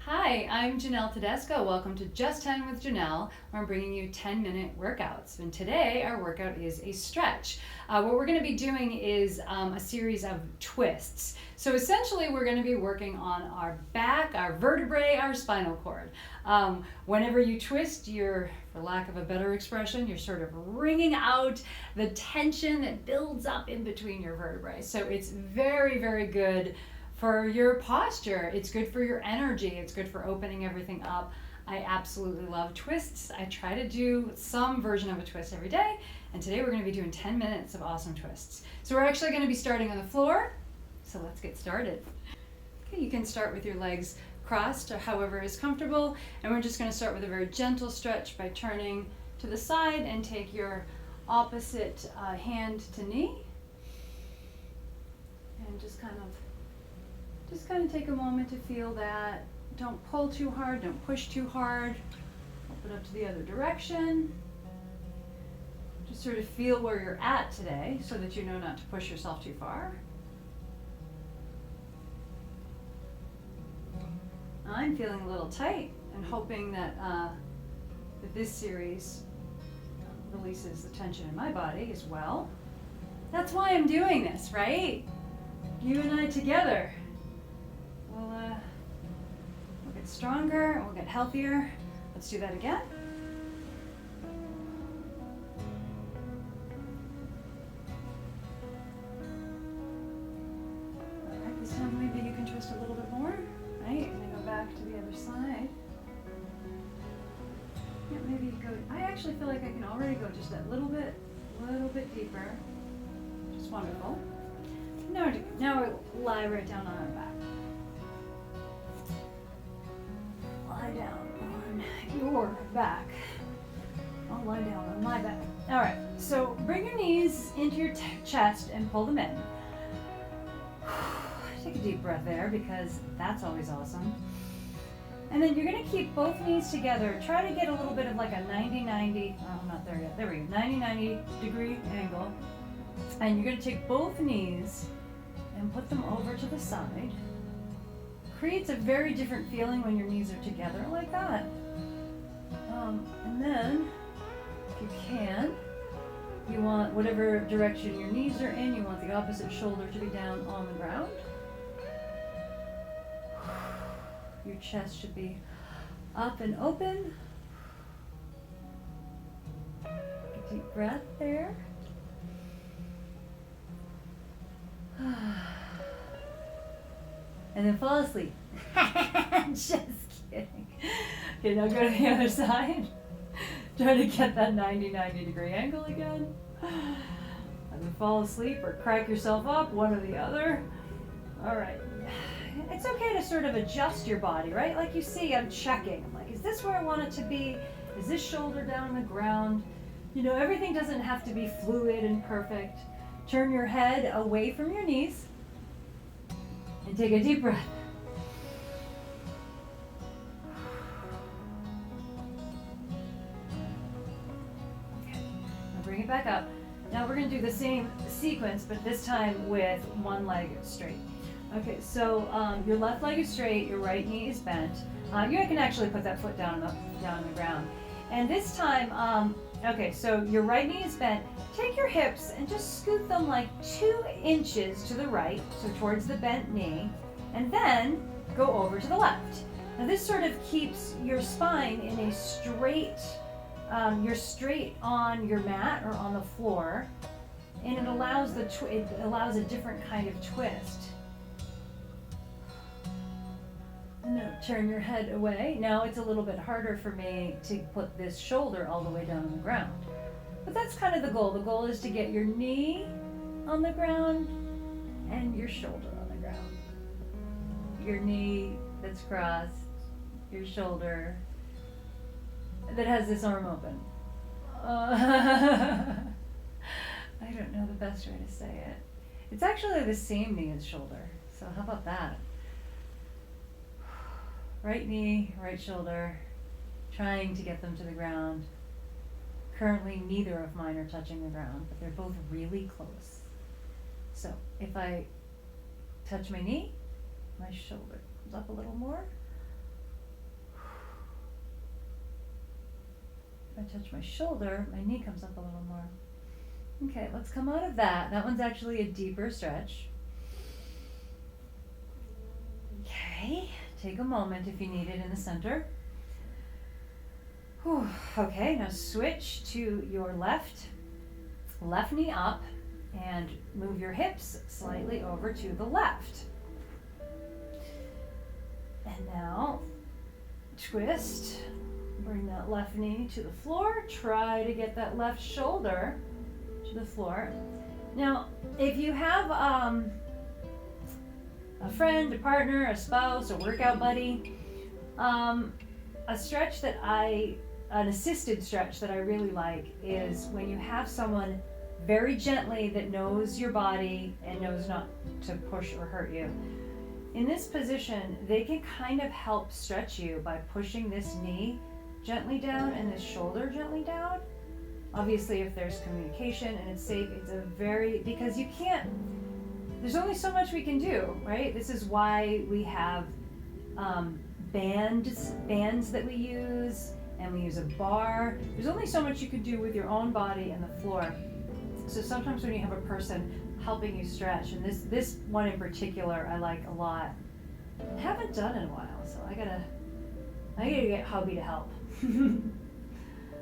Hi, I'm Janelle Tedesco. Welcome to Just 10 with Janelle, where I'm bringing you 10-minute workouts. And today our workout is a stretch. What we're going to be doing is a series of twists. So essentially we're going to be working on our back, our vertebrae, our spinal cord. Whenever you twist, you're, for lack of a better expression, you're sort of wringing out the tension that builds up in between your vertebrae. So it's very, very good for your posture. It's good for your energy. It's good for opening everything up. I absolutely love twists. I try to do some version of a twist every day, and today we're going to be doing 10 minutes of awesome twists. So we're actually going to be starting on the floor, so let's get started. Okay, you can start with your legs crossed or however is comfortable, and we're just going to start with a very gentle stretch by turning to the side and take your opposite hand to knee, and just kind of take a moment to feel that. Don't pull too hard, don't push too hard. Open up to the other direction. Just sort of feel where you're at today so that you know not to push yourself too far. I'm feeling a little tight and hoping that, that this series releases the tension in my body as well. That's why I'm doing this, right? You and I together. We'll get stronger, we'll get healthier. Let's do that again. All right, this time maybe you can twist a little bit more, right? And then go back to the other side. Yeah, maybe you go, I actually feel like I can already go just that little bit deeper. Just wonderful. Now we'll lie right down on our back. Lie down on your back. I'll lie down on my back. All right, so bring your knees into your chest and pull them in. Take a deep breath there because that's always awesome. And then you're gonna keep both knees together. Try to get a little bit of like a 90-90, oh, I'm not there yet. There we go, 90-90 degree angle. And you're gonna take both knees and put them over to the side. Creates a very different feeling when your knees are together like that. And then, if you can, you want whatever direction your knees are in, you want the opposite shoulder to be down on the ground. Your chest should be up and open. A deep breath there. And then fall asleep. Just kidding. Okay, now go to the other side. Try to get that 90-90 degree angle again. And then fall asleep or crack yourself up, one or the other. All right. It's okay to sort of adjust your body, right? Like you see, I'm checking. I'm like, is this where I want it to be? Is this shoulder down on the ground? You know, everything doesn't have to be fluid and perfect. Turn your head away from your knees and take a deep breath. Okay. Now bring it back up. Now we're going to do the same sequence, but this time with one leg straight. Okay, so your left leg is straight, your right knee is bent. You can actually put that foot down on the ground. And this time, okay, so your right knee is bent. Take your hips and just scoot them like 2 inches to the right, so towards the bent knee, and then go over to the left. Now this sort of keeps your spine in a straight, you're straight on your mat or on the floor, and it allows a different kind of twist. No, turn your head away. Now it's a little bit harder for me to put this shoulder all the way down on the ground. But that's kind of the goal. The goal is to get your knee on the ground and your shoulder on the ground. Your knee that's crossed, your shoulder that has this arm open. I don't know the best way to say it. It's actually the same knee as shoulder. So how about that? Right knee, right shoulder, trying to get them to the ground. Currently, neither of mine are touching the ground, but they're both really close. So if I touch my knee, my shoulder comes up a little more. If I touch my shoulder, my knee comes up a little more. Okay, let's come out of that. That one's actually a deeper stretch. Okay, take a moment if you need it in the center. Whew. Okay, now switch to your left knee up and move your hips slightly over to the left. And now twist, bring that left knee to the floor, try to get that left shoulder to the floor. Now, if you have a friend, a partner, a spouse, a workout buddy, a stretch that an assisted stretch that I really like is when you have someone very gently that knows your body and knows not to push or hurt you. In this position, they can kind of help stretch you by pushing this knee gently down and this shoulder gently down. Obviously, if there's communication and it's safe, because you can't, there's only so much we can do, right? This is why we have bands that we use, and we use a bar. There's only so much you can do with your own body and the floor. So sometimes when you have a person helping you stretch, and this one in particular I like a lot. I haven't done in a while, so I gotta get hubby to help.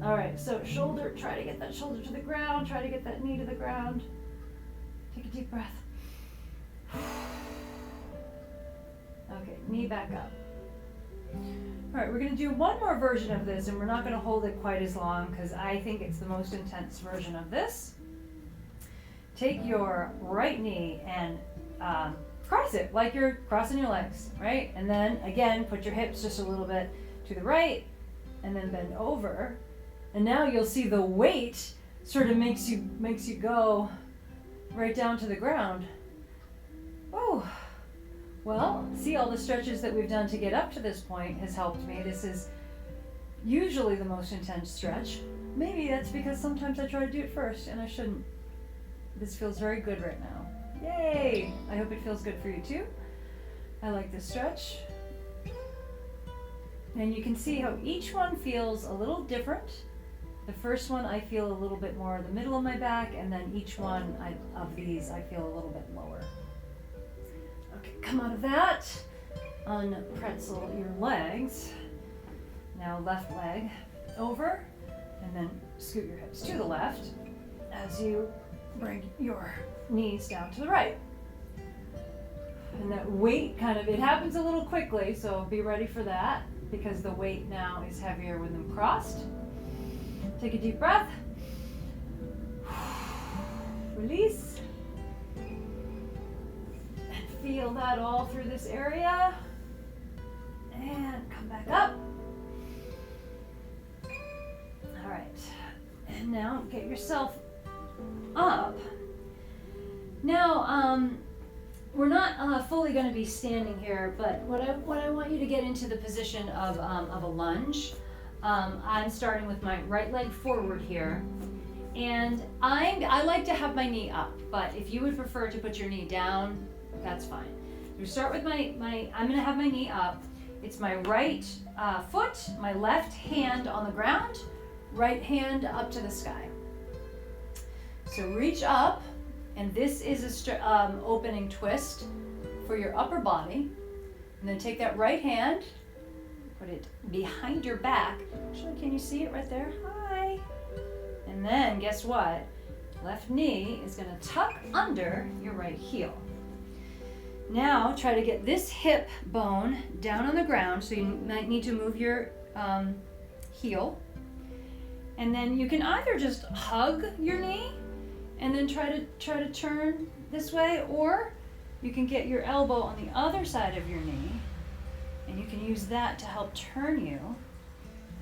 All right, so shoulder, try to get that shoulder to the ground, try to get that knee to the ground. Take a deep breath. Okay, knee back up. All right, we're gonna do one more version of this, and we're not gonna hold it quite as long because I think it's the most intense version of this. Take your right knee and cross it like you're crossing your legs, right? And then again, put your hips just a little bit to the right, and then bend over. And now you'll see the weight sort of makes you go right down to the ground. Oh. Well, see, all the stretches that we've done to get up to this point has helped me. This is usually the most intense stretch. Maybe that's because sometimes I try to do it first and I shouldn't. This feels very good right now. Yay! I hope it feels good for you too. I like this stretch. And you can see how each one feels a little different. The first one I feel a little bit more in the middle of my back, and then each one of these I feel a little bit lower. Come out of that, unpretzel your legs. Now left leg over, and then scoot your hips to the left as you bring your knees down to the right. And that weight it happens a little quickly, so be ready for that because the weight now is heavier with them crossed. Take a deep breath. Release. Feel that all through this area. And come back up. All right. And now get yourself up. Now, we're not fully going to be standing here, but what I want you to get into the position of a lunge. I'm starting with my right leg forward here. And I like to have my knee up, but if you would prefer to put your knee down, that's fine. You start with I'm gonna have my knee up. It's my right foot, my left hand on the ground, right hand up to the sky. So reach up, and this is a opening twist for your upper body. And then take that right hand, put it behind your back. Actually, can you see it right there? Hi. And then guess what? Left knee is gonna tuck under your right heel. Now try to get this hip bone down on the ground, so you might need to move your heel. And then you can either just hug your knee and then try to turn this way, or you can get your elbow on the other side of your knee and you can use that to help turn you,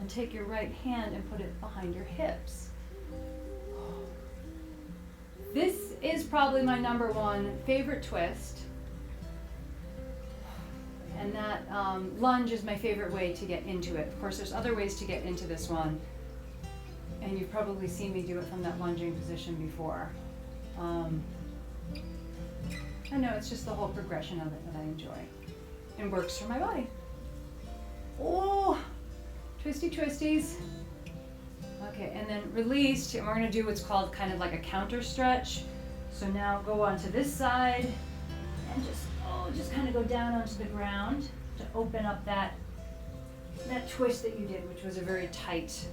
and take your right hand and put it behind your hips. This is probably my number one favorite twist. And that lunge is my favorite way to get into it. Of course, there's other ways to get into this one. And you've probably seen me do it from that lunging position before. I know, it's just the whole progression of it that I enjoy. And works for my body. Oh, twisty twisties. Okay, and then released, and we're gonna do what's called kind of like a counter stretch. So now go onto this side and just kind of go down onto the ground to open up that twist that you did, which was a very tight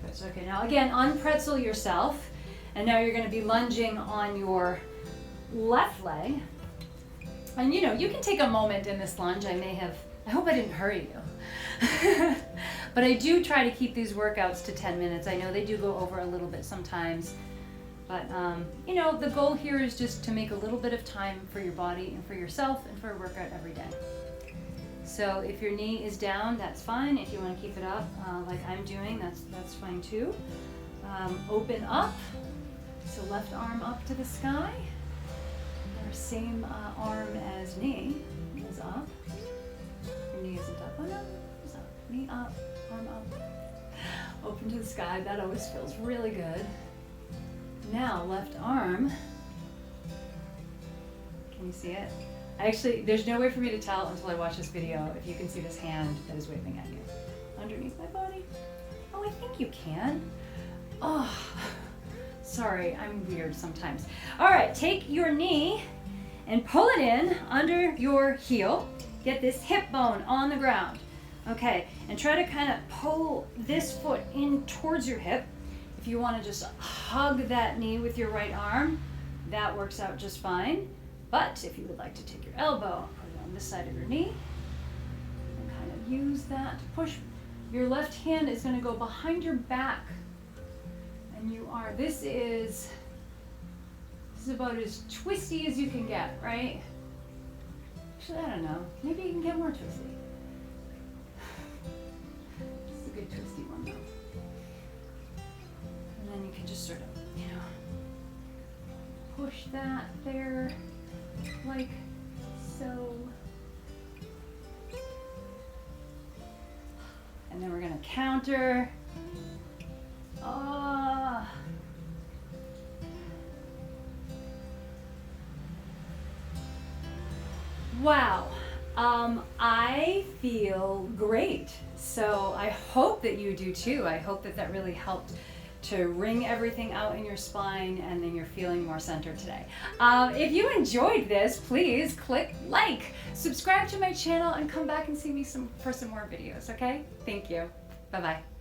twist. Okay, now again, unpretzel yourself, and now you're gonna be lunging on your left leg. And you know, you can take a moment in this lunge. I hope I didn't hurry you. But I do try to keep these workouts to 10 minutes. I know they do go over a little bit sometimes. But, you know, the goal here is just to make a little bit of time for your body and for yourself and for a workout every day. So if your knee is down, that's fine. If you want to keep it up, like I'm doing, that's fine too. Open up. So left arm up to the sky. Our same arm as knee is up. Your knee isn't up. Oh no, it's up. Knee up, arm up. Open to the sky. That always feels really good. Now, left arm. Can you see it? Actually, there's no way for me to tell until I watch this video if you can see this hand that is waving at you underneath my body. Oh, I think you can. Oh, sorry, I'm weird sometimes. All right, take your knee and pull it in under your heel. Get this hip bone on the ground. Okay, and try to kind of pull this foot in towards your hip. If you want to just hug that knee with your right arm, that works out just fine. But if you would like to take your elbow, put it on this side of your knee, and kind of use that to push. Your left hand is going to go behind your back. And this is about as twisty as you can get, right? Actually, I don't know. Maybe you can get more twisty. This is a good twisty one though. And then you can just sort of, push that there, like so. And then we're gonna counter. Wow. I feel great. So I hope that you do too. I hope that really helped to wring everything out in your spine, and then you're feeling more centered today. If you enjoyed this, please click like, subscribe to my channel, and come back and see me for some more videos, okay? Thank you. Bye-bye.